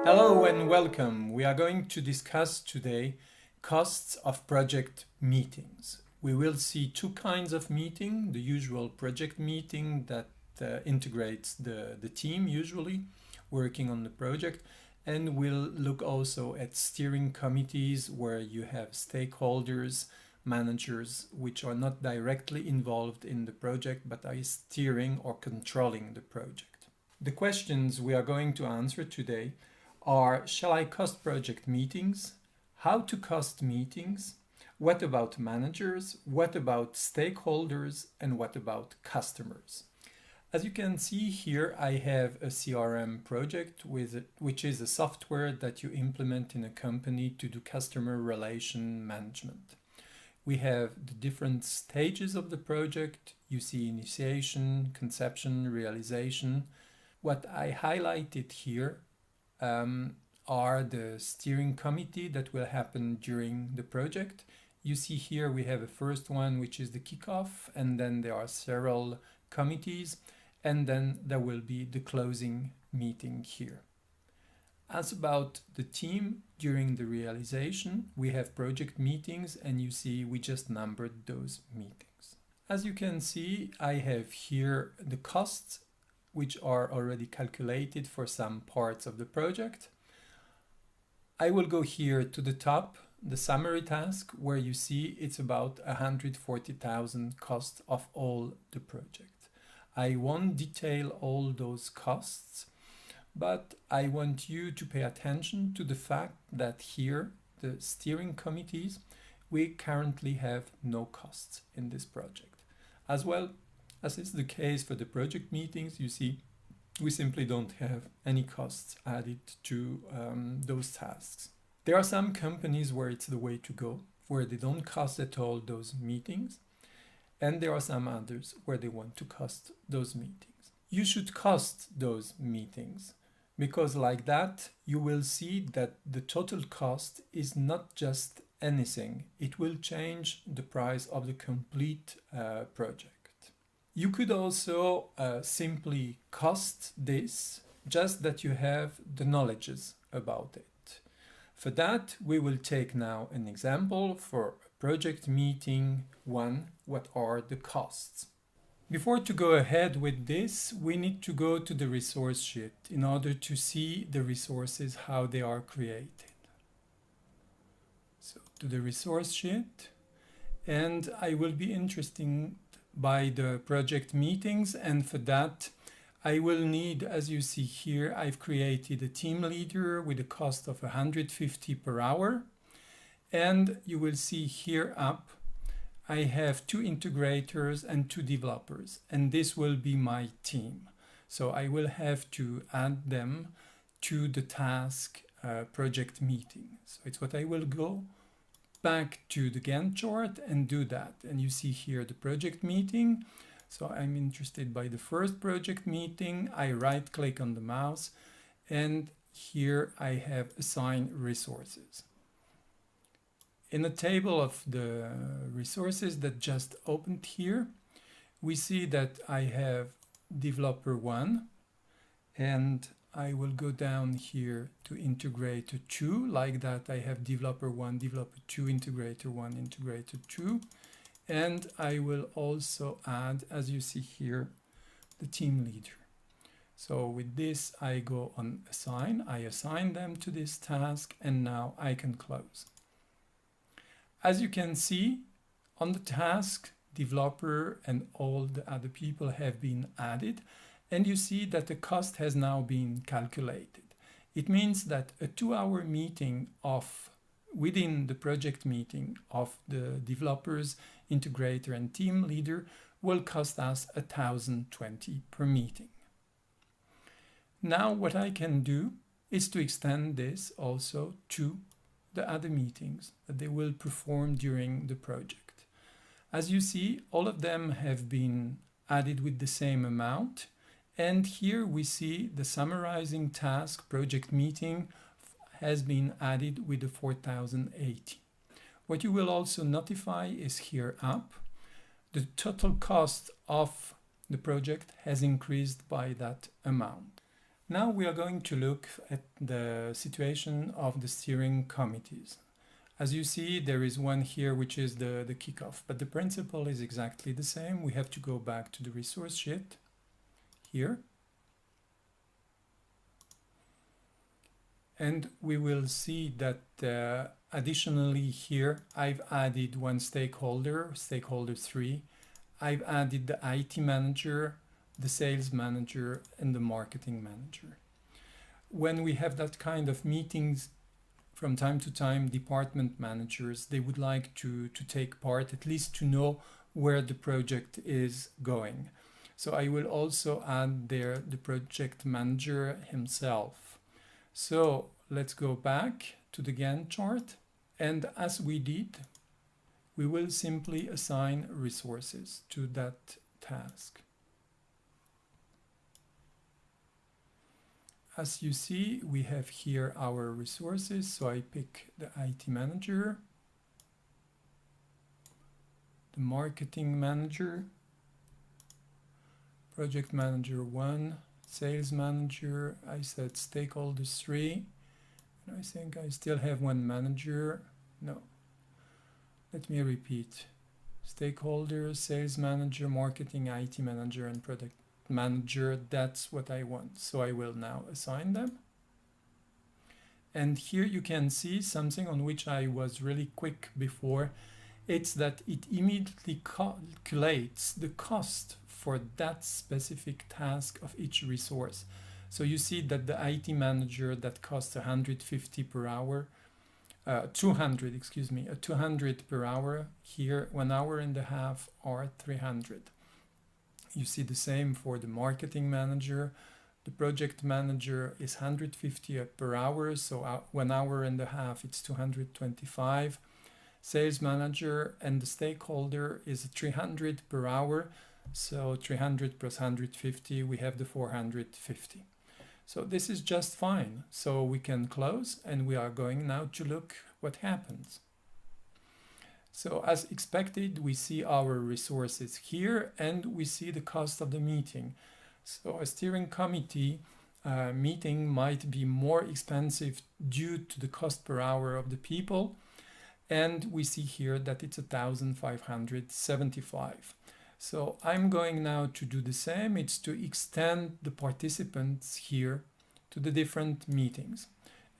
Hello and welcome. We are going to discuss today costs of project meetings. We will see two kinds of meeting, the usual project meeting that integrates the team usually working on the project, and we'll look also at steering committees where you have stakeholders, managers which are not directly involved in the project but are steering or controlling the project. The questions we are going to answer today are: shall I cost project meetings? How to cost meetings? What about managers? What about stakeholders? And what about customers? As you can see here, I have a CRM project which is a software that you implement in a company to do customer relation management. We have the different stages of the project. You see initiation, conception, realization. What I highlighted here are the steering committee that will happen during the project. You see here we have a first one, which is the kickoff, and then there are several committees, and then there will be the closing meeting here. As about the team during the realization, we have project meetings, and you see we just numbered those meetings. As you can see, I have here the costs which are already calculated for some parts of the project. I will go here to the top, the summary task, where you see it's about 140,000 cost of all the project. I won't detail all those costs, but I want you to pay attention to the fact that here, the steering committees, we currently have no costs in this project. As well, as is the case for the project meetings, you see, we simply don't have any costs added to those tasks. There are some companies where it's the way to go, where they don't cost at all those meetings, and there are some others where they want to cost those meetings. You should cost those meetings, because like that, you will see that the total cost is not just anything. It will change the price of the complete project. You could also simply cost this, just that you have the knowledges about it. For that, we will take now an example for project meeting 1, what are the costs. Before to go ahead with this, we need to go to the resource sheet in order to see the resources, how they are created. So to the resource sheet, and I will be interested by the project meetings, and for that I will need, as you see here, I've created a team leader with a cost of 150 per hour, and you will see here up I have 2 integrators and 2 developers, and this will be my team. So I will have to add them to the task project meeting. So it's what I will go back to the Gantt chart and do that. And you see here the project meeting. So I'm interested by the first project meeting. I right click on the mouse, and here I have assign resources. In the table of the resources that just opened here, we see that I have developer 1, and I will go down here to integrator 2. Like that, I have developer 1, developer 2, integrator 1, integrator 2. And I will also add, as you see here, the team leader. So with this, I go on assign. I assign them to this task, and now I can close. As you can see, on the task, developer and all the other people have been added. And you see that the cost has now been calculated. It means that a 2-hour meeting within the project meeting of the developers, integrator, and team leader will cost us 1,020 per meeting. Now what I can do is to extend this also to the other meetings that they will perform during the project. As you see, all of them have been added with the same amount. And here we see the summarizing task project meeting has been added with the 4,080. What you will also notify is here up. The total cost of the project has increased by that amount. Now we are going to look at the situation of the steering committees. As you see, there is one here which is the kickoff, but the principle is exactly the same. We have to go back to the resource sheet here. And we will see that additionally here, I've added one stakeholder, stakeholder 3. I've added the IT manager, the sales manager, and the marketing manager. When we have that kind of meetings, from time to time, department managers, they would like to take part, at least to know where the project is going. So I will also add there the project manager himself. So let's go back to the Gantt chart. And as we did, we will simply assign resources to that task. As you see, we have here our resources. So I pick the IT manager, the marketing manager, project manager 1, sales manager, I said stakeholders 3, and I think I still have one manager. No, let me repeat. Stakeholders, sales manager, marketing, IT manager, and product manager, that's what I want. So I will now assign them. And here you can see something on which I was really quick before. It's that it immediately calculates the cost for that specific task of each resource. So you see that the IT manager, that costs 150 per hour, 200 per hour. Here 1 hour and a half or 300. You see the same for the marketing manager. The project manager is 150 per hour, so 1 hour and a half, it's 225. Sales manager and the stakeholder is 300 per hour, so 300 plus 150, we have the 450. So this is just fine. So we can close, and we are going now to look what happens. So as expected, we see our resources here, and we see the cost of the meeting. So a steering committee meeting might be more expensive due to the cost per hour of the people. And we see here that it's 1,575. So I'm going now to do the same. It's to extend the participants here to the different meetings.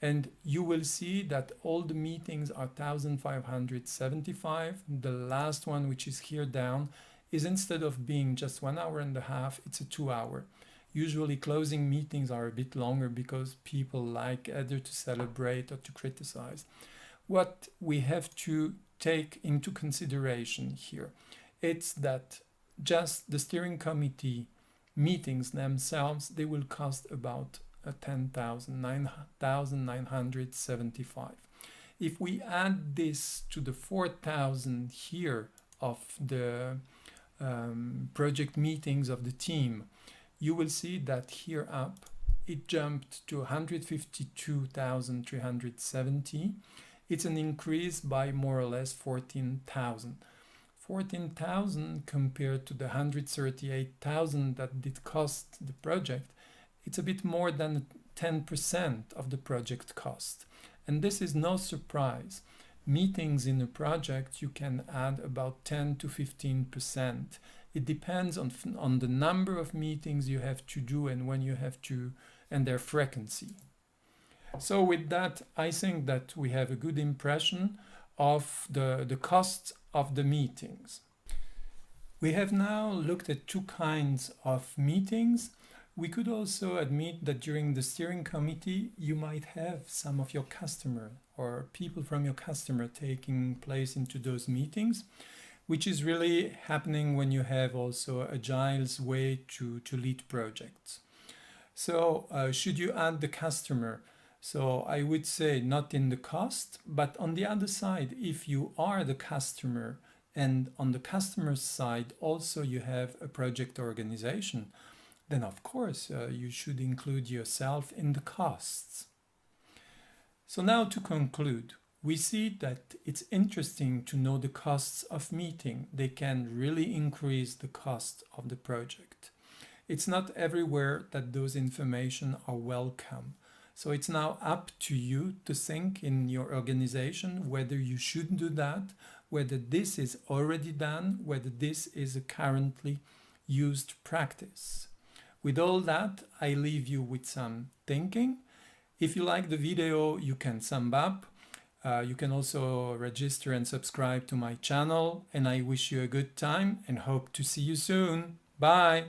And you will see that all the meetings are 1,575. The last one, which is here down, is instead of being just 1 hour and a half, it's a 2 hour. Usually closing meetings are a bit longer because people like either to celebrate or to criticize. What we have to take into consideration here, it's that just the steering committee meetings themselves, they will cost about 10,975. If we add this to the 4,000 here of the project meetings of the team, you will see that here up it jumped to 152,370. It's an increase by more or less 14,000. 14,000 compared to the 138,000 that did cost the project, it's a bit more than 10% of the project cost. And this is no surprise. Meetings in a project, you can add about 10 to 15%. It depends on the number of meetings you have to do and when you have to, and their frequency. So with that, I think that we have a good impression of the costs of the meetings. We have now looked at two kinds of meetings. We could also admit that during the steering committee, you might have some of your customer or people from your customer taking place into those meetings, which is really happening when you have also Agile's way to lead projects. So should you add the customer? So I would say not in the cost, but on the other side, if you are the customer and on the customer's side also you have a project organization, then of course you should include yourself in the costs. So now to conclude, we see that it's interesting to know the costs of meeting. They can really increase the cost of the project. it's not everywhere that those information are welcome. So it's now up to you to think in your organization whether you should do that, whether this is already done, whether this is a currently used practice. With all that, I leave you with some thinking. If you like the video, you can thumb up. You can also register and subscribe to my channel, and I wish you a good time and hope to see you soon. Bye!